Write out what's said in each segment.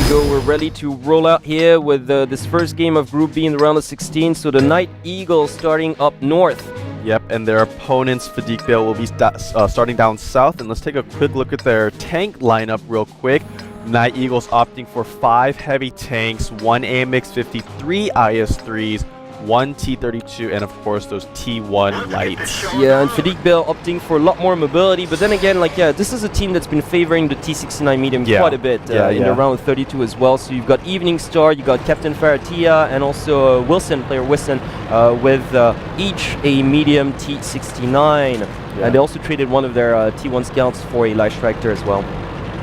go. We're ready to roll out here with this first game of Group B in the round of 16. So the NightEagles starting up north. Yep, and their opponents, Fadiq, Bale, will be starting down south. And let's take a quick look at their tank lineup real quick. NightEagles opting for 5 heavy tanks, 1 AMX 53 IS-3s, 1 T-32, and of course those T-1 lights. Yeah, and Fadiq Bale opting for a lot more mobility, but then again, like, yeah, this is a team that's been favoring the T-69 medium quite a bit in the round of 32 as well. So you've got Evening Star, you got Captain Faratia, and also player Wilson, with each a medium T-69. And they also traded one of their T-1 scouts for a light tractor as well.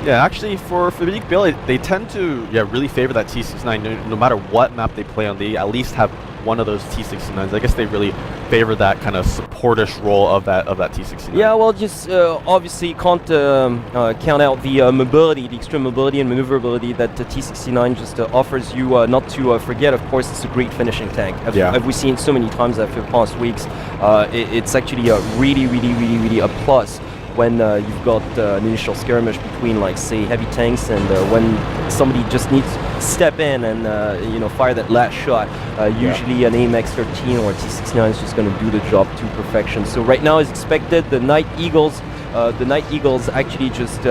Yeah, actually, for Fadiq Bale, they tend to really favor that T-69. No matter what map they play on, they at least have one of those T-69s. I guess they really favor that kind of supportish role of that T-69. Yeah, well, just obviously can't count out the mobility, the extreme mobility and maneuverability that the T-69 just offers you. Not to forget, of course, it's a great finishing tank. As we've seen so many times after the past weeks, it's actually a really a plus when you've got an initial skirmish between, like, say, heavy tanks, and when somebody just needs to step in and fire that last shot. Usually an AMX 13 or a T-69 is just going to do the job to perfection. So right now, as expected, the NightEagles actually just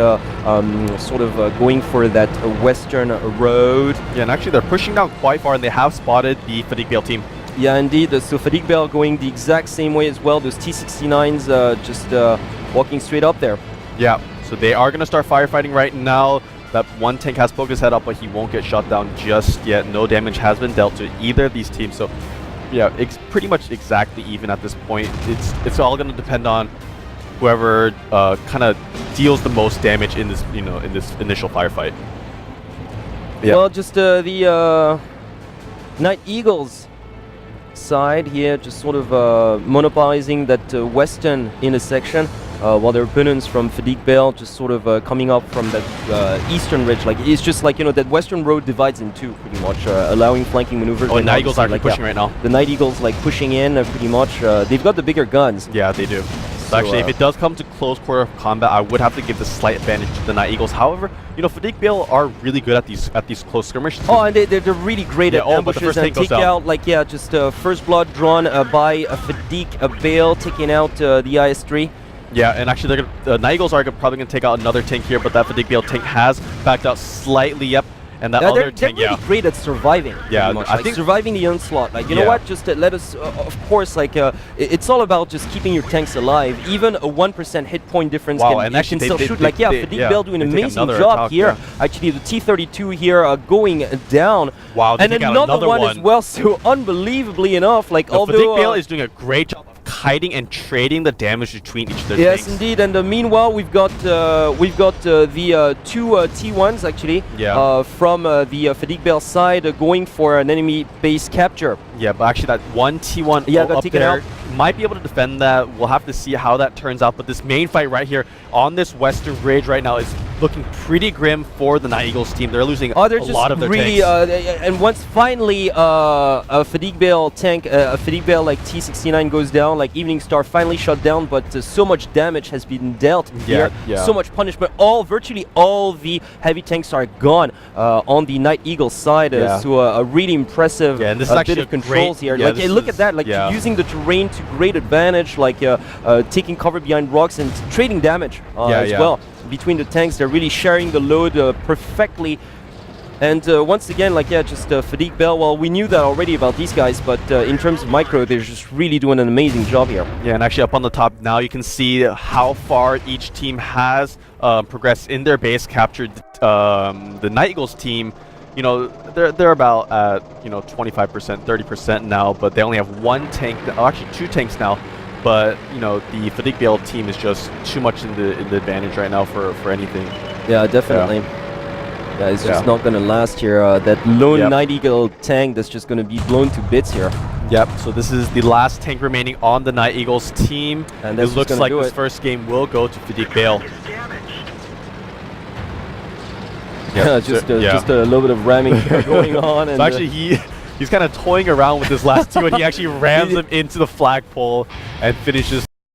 sort of going for that western road. Yeah, and actually they're pushing down quite far, and they have spotted the Fadiq Bale team. Yeah, indeed. So Fadiq Bale going the exact same way as well. Those T-69s just walking straight up there. Yeah, so they are going to start firefighting right now. That one tank has poked his head up, but he won't get shot down just yet. No damage has been dealt to either of these teams. So yeah, it's pretty much exactly even at this point. It's all going to depend on whoever kind of deals the most damage in this in this initial firefight. Yeah. Well, just the NightEagles side here, just sort of monopolizing that western intersection, while their opponents from Fadiq Bale just sort of coming up from that eastern ridge. Like, it's just like, that western road divides in two pretty much, allowing flanking maneuvers. Oh, and NightEagles are pushing right now. The NightEagles like pushing in pretty much. They've got the bigger guns. Yeah, they do. So actually, if it does come to close quarter combat, I would have to give the slight advantage to the NightEagles. However, Fadiq Bale are really good at these close skirmishes. Oh, and they're really great at ambushes and take out, like, just first blood drawn by Fadiq Bale, taking out the IS-3. Yeah, and actually, the NightEagles are probably going to take out another tank here, but that Fadiq Bale tank has backed out slightly. Yep. And that other tank, they're really great at surviving. Yeah, I think surviving the onslaught. Like, you know what? Just let us, of course, like, it's all about just keeping your tanks alive. Even a 1% hit point difference can still shoot. Like, Fadiq Bale doing an amazing job here. Yeah. Actually, the T-32 here going down. Wow, and another one as well. So unbelievably enough, like, although Fadiq Bale is doing a great job hiding and trading the damage between each of their tanks. Yes, indeed. And meanwhile, we've got the two T1s actually from the Fadiq Bale side going for an enemy base capture. Yeah, but actually that one T1 got up taken there out. Might be able to defend that. We'll have to see how that turns out. But this main fight right here on this western ridge right now is looking pretty grim for the NightEagles team. They're losing a lot of their tanks. And once finally a Fadiq Bale tank, a Fadiq Bale like T-69 goes down, like Evening Star finally shut down, but so much damage has been dealt here. So much punishment. Virtually all the heavy tanks are gone on the NightEagles side. So a really impressive and this is bit of controls here. Like, look at that, like using the terrain to great advantage, like taking cover behind rocks and trading damage as well. Between the tanks, they're really sharing the load perfectly. And once again, like, just Fadiq Bale, well, we knew that already about these guys, but in terms of micro, they're just really doing an amazing job here. Yeah, and actually up on the top now, you can see how far each team has progressed in their base, captured the NightEagles team. They're about at 25%, 30% now, but they only have one tank, actually two tanks now. But the Fadiq Bale team is just too much in the advantage right now for anything. Yeah, definitely. Yeah, it's just not gonna last here. That lone NightEagle tank that's just gonna be blown to bits here. Yep. So this is the last tank remaining on the NightEagles team, and it looks like this first game will go to Fadiq Bale. Yeah, just a little bit of ramming going on. And so actually, he's kind of toying around with this last two, and he actually rams them into the flagpole and finishes